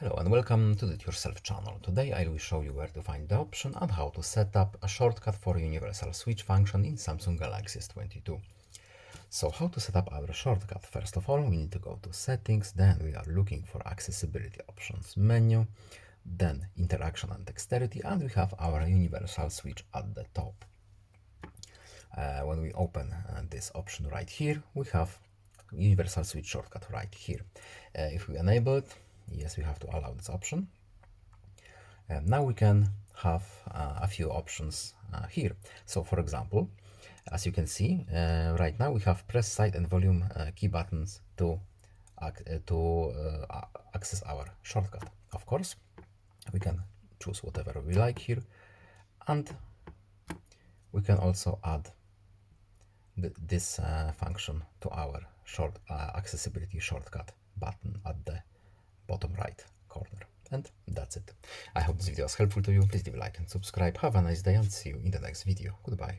Hello and welcome to the Yourself channel. Today I will show you where to find the option and how to set up a shortcut for universal switch function in Samsung Galaxy S22. So how to set up our shortcut? First of all, we need to go to settings, then we are looking for accessibility options menu, then interaction and dexterity, and we have our universal switch at the top. When we open this option right here, we have universal switch shortcut right here. If we enable it, yes, we have to allow this option. Now we can have a few options here. So for example, as you can see, right now we have press side and volume key buttons to access our shortcut. Of course, we can choose whatever we like here, and we can also add this function to our accessibility shortcut button at the bottom right corner. And that's it. I hope this video was helpful to you. Please leave a like and subscribe. Have a nice day and see you in the next video. Goodbye.